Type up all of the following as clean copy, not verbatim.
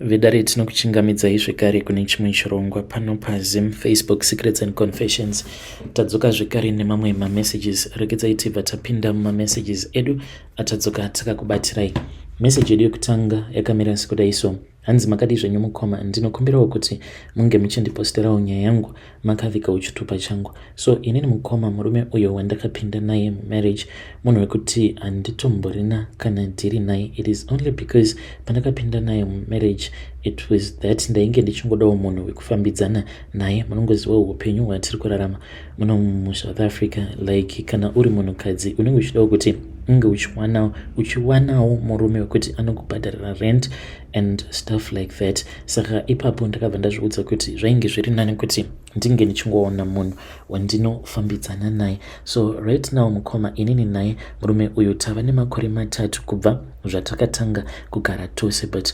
Vedare tinokuchingamidzai zvekare kune chimwe chirongwa pano paZim Facebook Secrets and Confessions. Tadzoka zvekare nemamwe mamessages. Regedzai tibva tapinda mumamessages edu atadzoka takakubatirai. Message yedu yekutanga yakamira sekudai so: hanzi makadi zvenyu mukoma, ndinokumbirawo kuti munge muchindiposterawo nyaya yangu makavika uchitupa changu. So inini mukoma, murume uyo wandakapinda naye mumarriage munhu wekuti handitomborina kana ndiri naye. It is only because pandakapinda naye mumarriage it was that ndainge ndichingodawo munhu wekufambidzana naye. Munongoziva upenyu hwatiri kurarama muno muSouth Africa, like kana uri munhukadzi unenge uchidawo kuti unge uchiwanawo murume wekuti anokubhadharira rent and stuff like that. Saka ipapo ndakabva ndazviudza kuti zvainge zviri nani kuti ndinge ndichingoona munhu wandinofambidzana naye. So right now mukoma, inini naye murume uyu tava nemakore 3 kubva zvatakatanga kugara tose, but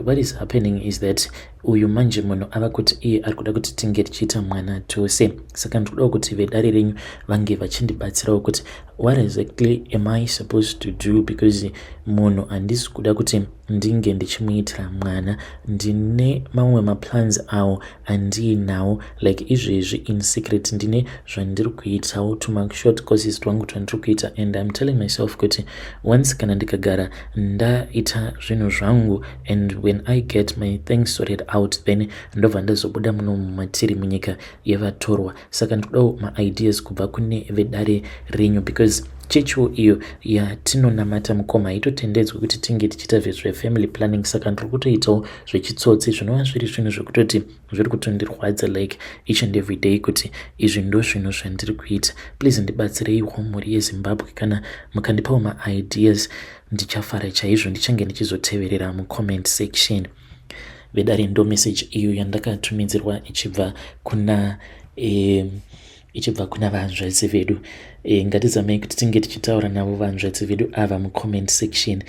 what is happening is that uyu manje munhu ava kuti iye ari kuda kuti tinge tichiita mwana tose. Saka ndikudawo kuti vedare renyu vange vachindibatsirawo kuti what exactly am I supposed to do, because munhu handisi kuda kuti ndinge ndichimuitira mwana. Ndine mamwe maplans awo andiinawo, like izvezvi in secret ndine zvandiri kuitawo, tuma short courses twangu twandiri kuita, and I'm telling myself kuti once kana ndikagara ndaita zvinhu zvangu and when I get my things sorted out, then ndobva ndazobuda muno matiri munyika yevatorwa. Saka ndikudawo maideas kubva kune vedare renyu, because chechiwo iyo yatinonamata mukoma haitotendedzwi kuti tinge tichiita zvezvefamily planning. Saka ndiri kutoitawo zvechitsotsi zvinova zviri zvinhu zvekutoti zviri kutondirwadza like each and every day kuti izvi ndo zvinhu zvandiri kuita. Please ndibatsireiwo mhuri yeZimbabwe, kana mukandipawo maideas ndichafara chaizvo, ndichange ndichizoteverera mucomment section. Vedare ndo message iyo yandakatumidzirwa ichibva kuna vanzvadzi vedu. Ngatizamei kuti tinge tichitaura navo vanzvadzi vedu ava mucomment section.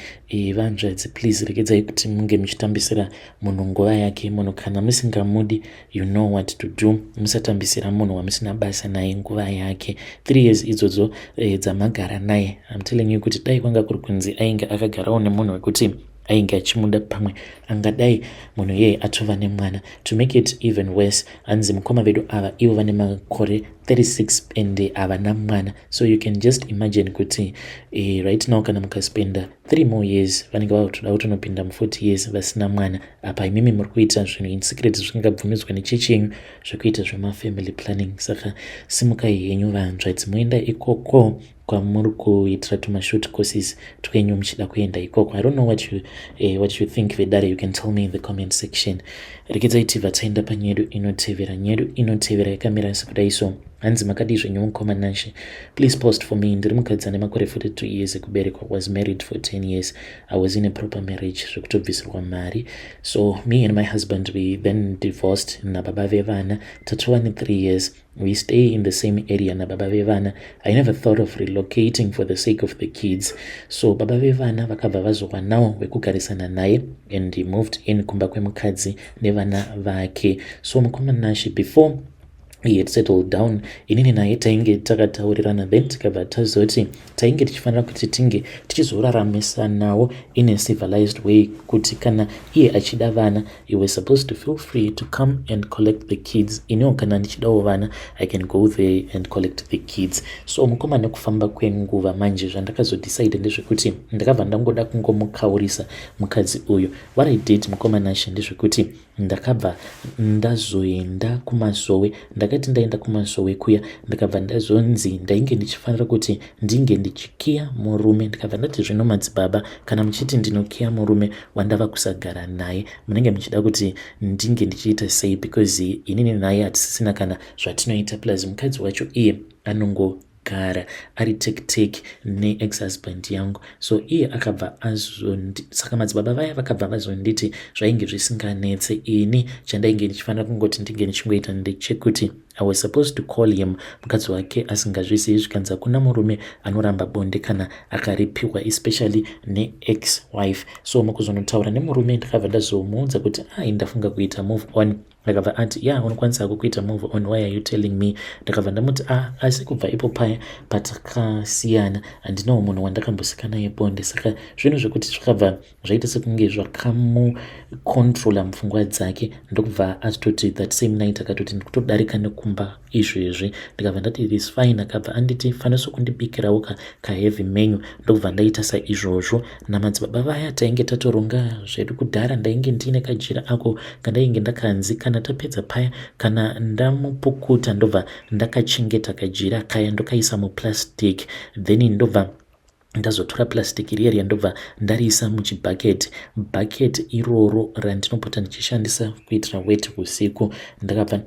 Vanzvadzi, please regedzai kuti munge muchitambisira munhu nguva yake. Munhu kana musingamudi, you know what to do. Musatambisira munhu wamusina basa naye nguva yake. 3 years idzodzo dzamagara naye, I'm telling you kuti dai kwanga kuri kunzi ainge akagarawo nemunhu wekuti ainge achimuda pamwe, angadai munhu yeye atova nemwana. To make it even worse, hanzi mukoma vedu ava ivo vane makore 36 and havana mwana. So you can just imagine kuti right now kana mukaspenda 3 more years vanenge vatoda kutonopinda mu40 years vasina mwana. Apa imimi muri kuita zvinhu in secret zvisingabvumidzwa nechechi yenyu zvekuita zvemafamily planning. Saka simukai henyu vanzvadzi, muenda ikoko kwamuri kuitira tumashort courses twenyu muchida kuenda ikoko. I don't know what you think vedare, you can tell me in the comment section. Regedzai tibva taenda panyedu inotevera. Nyedu inotevera yakamira sekudai so: hanzi makadi zvenyu mukoma Nashe, please post for me. Ndiri mukadzi ane makore 42 years ekuberekwa, was married for 10 years. I was in a proper marriage zvekutobvisirwa mari. So me and my husband, we then divorced nababa vevana. Tatova ne 3 years. We stay in the same area na baba vevana. I never thought of relocating for the sake of the kids. So baba vevana vakabva vazowa nawo wekugarisana naye and he moved in kumba kwemukadzi nevana vake. So mukoma Nashe, before he had settled down, inini naye tainge takataurirana, then tikabva tazoti tainge tichifanira kuti tinge tichizoraramisa in a civilized way, kuti kana iye achida vana, you were supposed to feel free to come and collect the kids. Inewo kana ndichidawo vana, I can go there and collect the kids. So mukoma nekufamba kwenguva manje zvandakazodecide ndezvekuti ndakabva ndangoda kungomukaurisa mukadzi uyu. What I did mukoma Nashe ndezvekuti ndakabva ndazoenda kumasowe. Ndakati ndaenda kumasowe kuya, ndakabva ndazonzi ndainge ndichifanira kuti ndinge ndichikiya murume. Ndikabva ndati zvino madzibaba, kana muchiti ndinokiya murume wandava kusagara naye, munenge muchida kuti ndinge ndichiita sei? Because inini naye hatisisina kana zvatinoita, plus mukadzi wacho iye anongogara ari take ne-ex-husband yangu. So iye akabva saka madzibaba vaya vakabva vazonditi zvainge zvisinganetse. Ini chandainge ndichifanira kungoti ndinge ndichingoita ndechekuti I was supposed to call him, mukadzi wake asingazvizivi zvikanzi hakuna murume anoramba bonde kana akaripiwa, especially ne-ex wife. So mukuzonotaura nemurume ndakabva ndazomuudza kuti ndafunga kuita move on. Ndakabva ati unokwanisa kuita move on, why are you telling me? Ndakabva ndamuti asi kubva ipo paya patakasiyana handinawo munhu wandakambosika naye bonde. Saka zvinhu zvekuti zvakabva zvaita sekunge zvakamukontrola mupfungwa dzake, ndokubva atototi that same night akatoti ndikutodarika nekumba izvezvi. Ndikabva ndati it is fine. Akabva anditi fanisa kundibikirawo kaheavy menu. Ndokubva ndaita saizvozvo. Namadzibaba vaya tainge tatoronga zvedu kudhara, ndainge ndine kajira ako kandainge ndakanzi kana tapedza paya kana ndamupukuta ndobva ndakachengeta kajira kaya ndokaisa muplastic, then ndobva ndazotora plastic riya ndobva ndariisa muchibhaketi. Bhaketi iroro randinopota ndichishandisa kuitira weti usiku.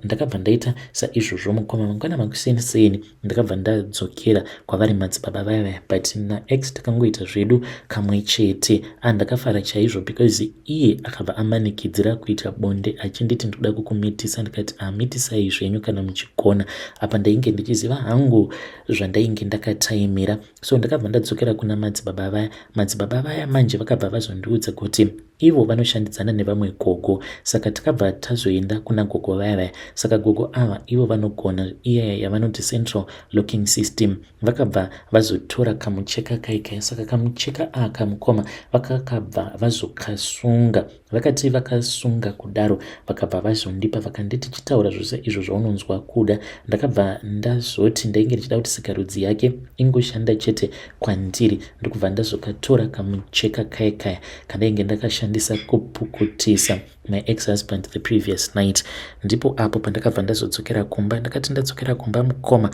Ndakabva ndaita saizvozvo mukoma mangwana makuseni ndakabva ndadzokera kwavari madzibaba vaya, but naex takangoita zvedu kamwe chete. Ndakafara chaizvo because iye akabva amanikidzira kuita bonde achinditi ndoda kukumitisa. Ndikati mitisai zvenyu kana muchigona. Apa ndainge ndichiziva hangu zvandainge ndakataimira. So ndakabva ndadzokera kuna madzibaba vaya. Madzibaba vaya manje vakabva vazondiudza kuti ivo vanoshandidzana nevamwe gogo. Saka takabva tazoenda kuna gogo vaya. Saka gogo ava ivo vanogona iya yavanoti central locking system. Vakabva vazotora kamucheka kaikai. Saka kamucheka aka mukoma vakabva vazokasunga. Vakati vakasunga kudaro vakabva vazondipa vakanditi chitaura zvose izvo zvaunonzwa kuda. Ndakabva ndazoti ndainge ndichida kuti sikarudzi yake ingoshanda chete kwandiri. Ndokubva ndazokatora kamucheka kaya kandainge ndakashandisa kupukutisa my ex-husband the previous night. Ndipo apo pandakabva ndazodzokera kumba. Ndakati ndadzokera kumba mukoma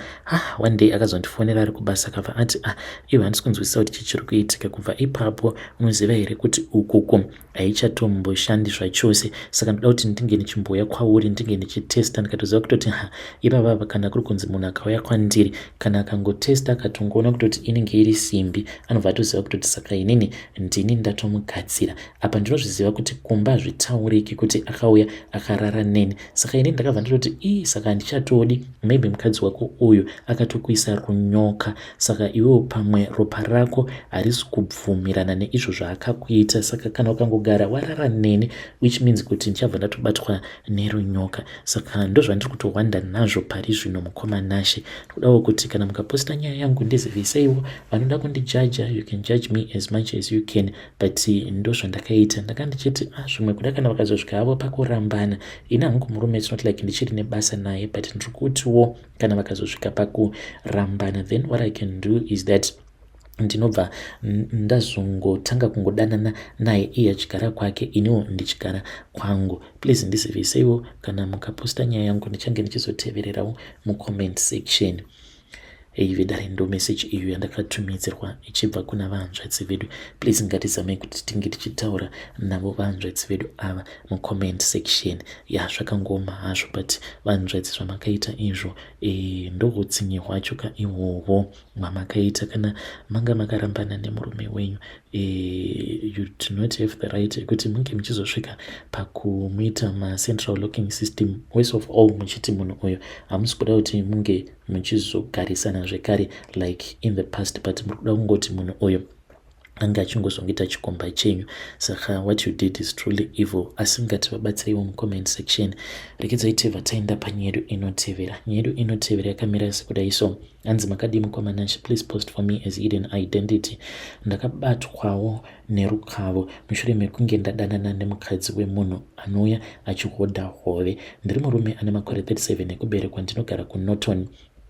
one day akazondifonera ari kubasa akabva ati iwe handisi kunzwisisa kuti chichiri kuitika. Kubva ipapo unoziva here kuti ukuku haichatomboshandiswa zvachose. Saka ndoda kuti ndinge ndichimboya kwauri ndinge ndichitesta. Ndikatoziva kutoti ipapa kana kuri kunzi munhu akauya kwandiri kana akangotesta akatongoona kutoti inenge iri simbi anobva atoziva kutoti saka inini ndini ndatomugadzira. Apa ndinozviziva kuti kumba zvitauriki kuti akauya akarara neni. Saka inini ndakabva ndototi saka handichatodi, maybe mukadzi wako uyu akatokuisa runyoka. Saka iwewo pamwe ropa rako harisi kubvumirana neizvo zvaakakuita. Saka kana ukangogara warara neni, which means kuti ndichabva ndatobatwa nerunyoka. Saka ndozvandiri kutowanda nazvo pari zvino mukoma Nashe. Kudawo kuti kana mukaposta nyaya yangu ndiziviseiwo. Vanoda kundijaja, you can judge me as much as you can, but ndozvandakaita. Ndakandichiti zvimwe kuda kana vakazosvika havo pakurambana. Ini hangu murume, it's not like ndichiri nebasa naye, but ndiri kutiwo kana vakazosvika pakurambana, then what I can do is that ndinobva ndazongotanga kungodanana naye iye achigara kwake iniwo ndichigara kwangu. Please ndiziveseiwo kana mukaposta nyaya yangu, ndichange ndichizotevererawo mucomment section. Vedare ndo message iyo yandakatumidzirwa ichibva kuna vahanzvadzi vedu. Please ngatizamei kuti tinge tichitaura navo vahanzvadzi vedu ava mucomment section. Zvakangoma hazvo, but vahanzvadzi zvamakaita izvo ndohutsinye hwacho ihwohwo mamakaita. Kana manga makarambana nemurume wenyu, you do not have the right kuti munge muchizosvika pakumuita macentral locking system. Worst of all muchiti munhu uyo hamusi kuda kuti munge muchizogarisana zvekare like in the past, but muri kuda kungoti munhu uyo anga achingozongoita chikomba chenyu. Saka what you did is truly evil. Asi ngativabatsireiwo mucomment section. Rekedzai tevha taenda panyedu inotevera. Nyedu inotevera yakamira sekudai so. Hanzi makadi mukoma Nashe, please post for me as hidden identity. Ndakabatwawo nerukavo mushure mekunge ndadanana nemukadzi wemunhu anouya achihodha hove. Ndiri murume ane makore 37 ekuberekwa. Ndinogara kuNorton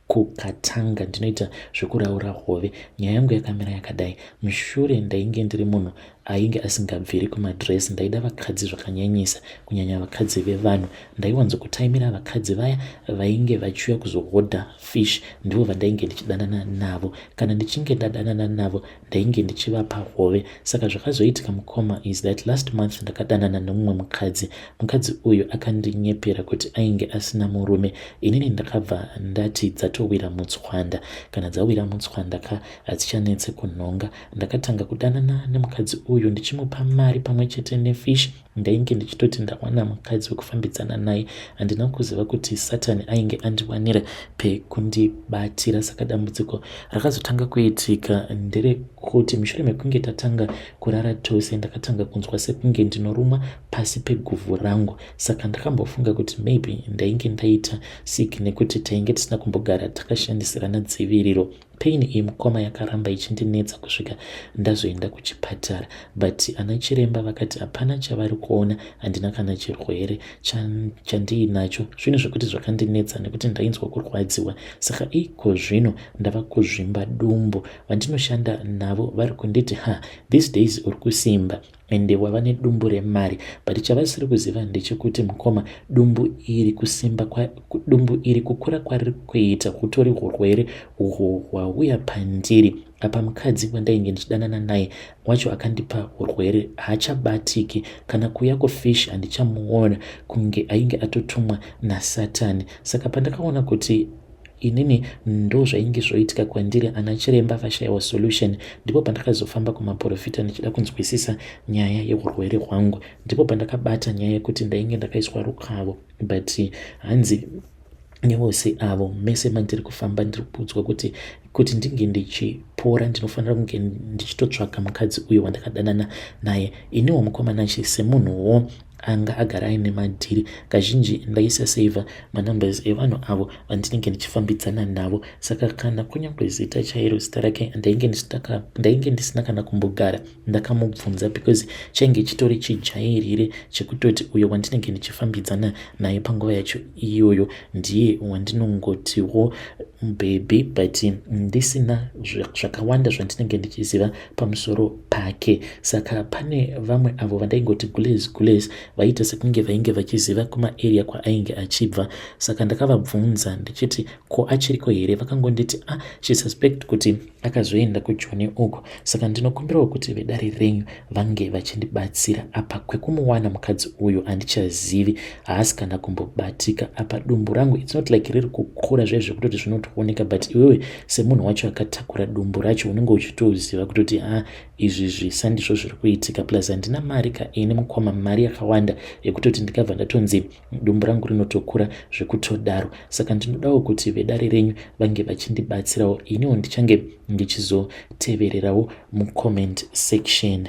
kuKatanga. Ndinoita zvekuraura hove. Nyaya yangu yakamira yakadai. Mushure ndainge ndiri munhu ainge asingabviri kumadress. Ndaida vakadzi zvakanyanyisa, kunyanya vakadzi vevanhu. Ndaiwanzokutaimira vakadzi vaya vainge vachiuya kuzohodha fish, ndivo vandainge ndichidanana navo. Kana ndichinge ndadanana navo ndainge ndichivapa hove. Saka zvakazoitika mukoma is that last month ndakadanana nemumwe mukadzi. Mukadzi uyu akandinyepera kuti ainge asina murume. Inini ndakabva ndati dzatowira mutswanda. Kana dzawira mutswanda hadzichanetse kunhonga. Ndakatanga kudanana nemukadzi uyu uyu ndichimupa mari pamwe chete nefish, ndainge ndichitoti ndawana mukadzi wekufambidzana naye. Handina kuziva kuti Satani ainge andiwanira pekundibatira. Saka dambudziko rakazotanga kuitika nderekuti mushure mekunge tatanga kurara tose, ndakatanga kunzwa sekunge ndinorumwa pasi peguvhu rangu. Saka ndakambofunga kuti maybe ndainge ndaita sick nekuti tainge tisina kumbogara takashandisirana dziviriro. Pain iyi mukoma yakaramba ichindinetsa kusvika ndazoenda kuchipatara, but ana chiremba vakati hapana chavari kuona, handina kana chirwere chandiinacho. Zvinhu zvekuti zvakandinetsa nekuti ndainzwa kurwadziwa. Saka iko zvino ndava kuzvimba dumbu. Vandinoshanda navo vari kunditi these days uri kusimba ende wava nedumbu remari, but chavasiri kuziva ndechekuti mukoma, dumbu iri kukura kwariri kuita kutori urwere uhwo hwauya pandiri. Apa mukadzi wandainge ndichidanana naye wacho akandipa urwere, haachabatiki. Kana kuuya kufish handichamuona, kunge ainge atotumwa naSatani. Saka pandakaona kuti inini ndo zvainge zvoitika kwandiri, ana chiremba vashayiwa solution, ndipo pandakazofamba kumaprofita ndichida kunzwisisa nyaya yeurwere hwangu. Ndipo pandakabata nyaya yekuti ndainge ndakaiswa rukavo, but hanzi nevose avo mese mandiri kufamba ndiri kuudzwa kuti ndinge ndichipora ndinofanira kunge ndichitotsvaka mukadzi uyu wandakadanana naye. Iniwo mukomanachi semunhuwo anga agara aine madhiri, kazhinji ndaisa seiva manumbers evanhu avo vandinenge ndichifambidzana navo. Saka kana kunyange zita chairo zita rake ndainge ndisina kana kumbogara ndakamubvunza, because chainge chitori chijairire chekutoti uyo wandinenge ndichifambidzana naye panguva yacho iyoyo ndiye wandinongotiwo baby, but ndisina zvakawanda zvandinenge ndichiziva pamusoro pake. Saka pane vamwe avo vandaingoti gules vaita sekunge vainge vachiziva kumaarea kwaainge achibva. Saka ndakavabvunza ndichiti ko achiriko here, vakangonditi chisuspect kuti akazoenda kuJoni uko. Saka ndinokumbirawo kuti vedare renyu vange vachindibatsira apa kwekumuwana mukadzi uyu handichazivi, haasi kana kumbobatika. Apa dumbu rangu it's not like riri kukura zvezvekutoti zvinotooneka, but iwewe semunhu wacho akatakura dumbu racho unenge uchitoziva kutoti izvi sandizvo zviri kuitika. Plus handina mari kaini mukoma, mari yakawanda yekutoti ndikabva ndatonzi dumbu rangu rinotokura zvekutodaro. Saka ndinodawo kuti vedare renyu vange vachindibatsirawo, iniwo ndichange ndichizotevererawo mucomment section.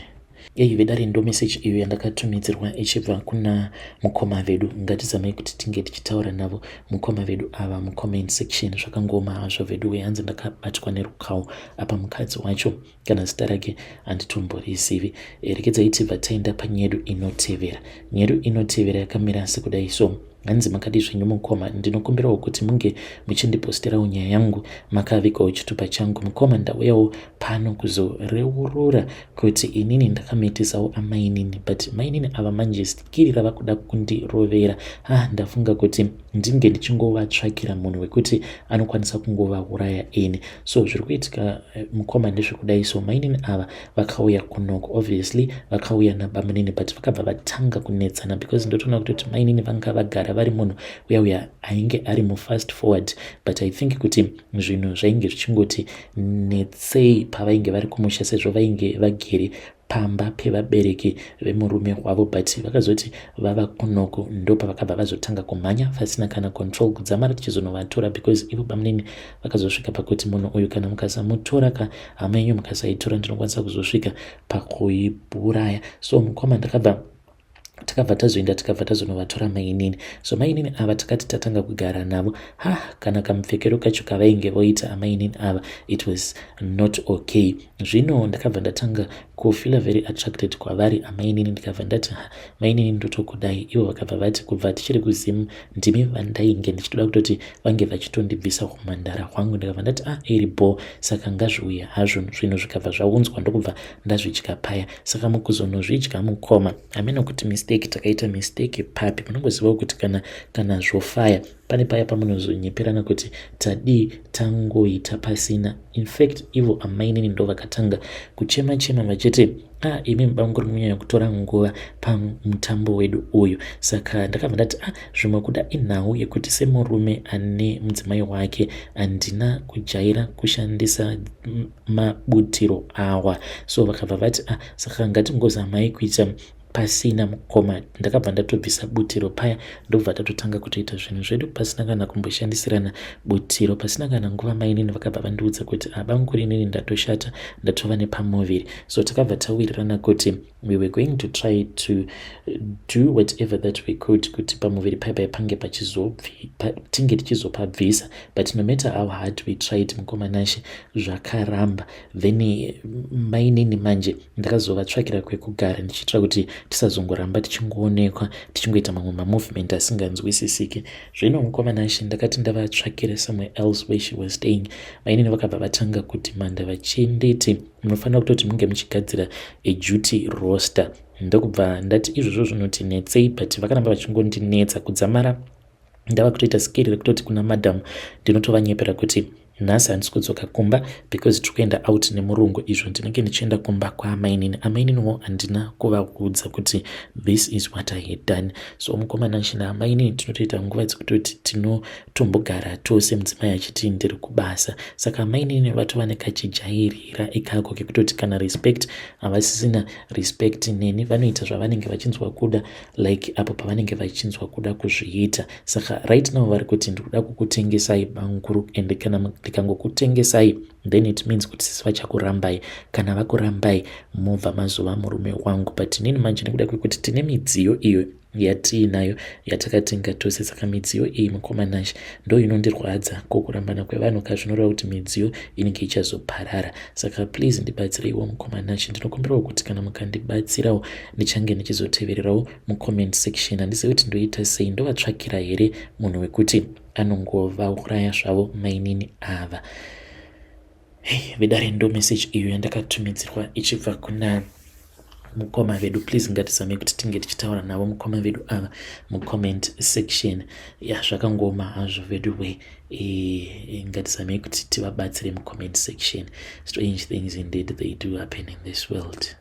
Vedare ndo message iyo yandakatumidzirwa ichibva kuna mukoma vedu. Ngatizamai kuti tinge tichitaura navo mukoma vedu ava mucomment section. Zvakangoma hazvo vedu, hanzi ndakabatwa nerukau apa mukadzi wacho kana zita rake handitombozivi. Rekedzai tibva taenda panyedu inotevera. Nyedu inotevera yakamira sekudai so. Hanzi makadi zvenyu mukoma, ndinokumbirawo kuti munge muchindiposterawo nyaya yangu makavikawo chitupa changu. Mukoma, ndauyawo pano kuzoreurura kuti inini ndakametisawo amainini, but mainini ava manje sikiri rava kuda kundirovera. Ndafunga kuti ndinge ndichingovatsvakira munhu wekuti anokwanisa kungovauraya eni. So zviri kuitika mukoma ndezvekudai so. Mainini ava vakauya kunoko, obviously vakauya nabamunini, but vakabva vatanga kunetsana, because ndotoona kuti mainini vanga vagara vari munhu uya ainge ari mufast forward, but I think kuti zvinhu zvainge zvichingoti netsei pavainge vari kumusha, sezvo vainge vagere pamba pevabereki vemurume wavo, but vakazoti vava kunoko ndo pavakabva vazotanga kumhanya vasina kana control, kudzamara tichizonovatora, because ivo bamunini vakazosvika pakuti munhu uyu kana mukasamutora hama yenyu mukasaitora ndinokwanisa kuzosvika pakuiburaya. So mukoma takabva tazoenda tikabva tazonovatora mainini. So mainini ava takati tatanga kugara navo, kana kamupfekero kacho kavainge voita amainini ava, it was not okay. Zvino ndakabva ndatanga kufila very attracted kwavari amainini, ndikabva ndati mainini ndotokudai. Ivo vakabva vati kubva tichiri kuzimu ndimi vandainge ndichitoda kutoti vange vachitondibvisa kumhandara hwangu. Ndikabva ndati iri bo, saka ngazviuya hazvo. Zvinhu zvikabva zvaunzwa ndokubva ndazvidya paya. Saka mukuzonozvidya mukoma, ameno kuti Mr. mistake, takaita mistake papi. Munongozivawo kuti kana zvofaya pane paya pamunozonyeperana kuti tadii tangoita pasina. In fact ivo amai nini ndo vakatanga kuchema vachiti imi mubangu rimunyanya kutora nguva pamutambo wedu uyu. Saka ndakabva ndati zvimwe kuda inhau yekuti semurume ane mudzimai wake handina kujaira kushandisa mabutiro awa. So vakabva vati saka ngatingozamai kuita pasina mukoma. Ndakabva ndatobvisa butiro paya ndobva tatotanga kutoita zvinhu zvedu pasina kana kumboshandisirana butiro, pasina kana nguva. Mai nini vakabva vandiudza kuti bangu rinini ndatoshata, ndatova nepamuviri. So takabva tawirirana kuti we were going to try to do whatever that we could kuti pamuviri paya pange tinge tichizopabvisa, but no matter how hard we tried mukomanashi zvakaramba. Then mai nini manje ndakazovatsvakira kwekugara ndichitira kuti tisazongoramba tichingoonekwa tichingoita mamwe mamovement asinganzwisisiki. Zvino mukomanashi ndakati ndavatsvakire somewhere else where she was staying. Mai nini vakabva vatanga kuti manda vachinditi munofanira kutoti munge muchigadzira duty roster. Ndokubva ndati izvozvo zvinotinetsei, but vakaramba vachingondinetsa kudzamara ndava kutoita skiri rekutoti kuna madam ndinotovanyepera kuti nhasi handisi kudzoka kumba because tikuenda out nemurungu, izvo ndinenge ndichienda kumba kwaamainini. Amaininiwo handina kuvaudza kuti this is what I had done. So mukomanashi naamainini tinotoita nguva dzekutoti tinotombogara tose, mudzimai achiti ndiri kubasa. Saka amainini vatova nekachijairira ikako kekutoti kana respect havasisina respect neni, vanoita zvavanenge vachinzwa kuda, like apo pavanenge vachinzwa kuda kuzviita. Saka right now vari kuti ndikuda kukutengesai banguru, and kana ndikangokutengesai then it means kuti sisi vachakurambai. Kana vakurambai mobva mazova murume wangu. But nini manje nekuda kwekuti tine midziyo iyo yatiinayo yatakatenga tose. Saka midziyo iyi mukomanashi ndo inondirwadza kokurambana kwevanhu kazvinoreva kuti midziyo inenge ichazoparara. Saka please ndibatsireiwo mukomanashi. Ndinokumbirawo kuti kana mukandibatsirawo ndichange ndichizotevererawo mucomment section. Handizivi kuti ndoita sei, ndovatsvakira here munhu wekuti anongovauraya zvavo mainini ava. Vedare ndo message iyo yandakatumidzirwa ichibva kuna mukoma vedu. Please ngatizame kuti tinge tichitaura navo mukoma vedu ava mucomment section. Zvakangoma hazvo vedu we, ngatizame kuti tivabatsire mucomment section. Strange things indeed they do happen in this world.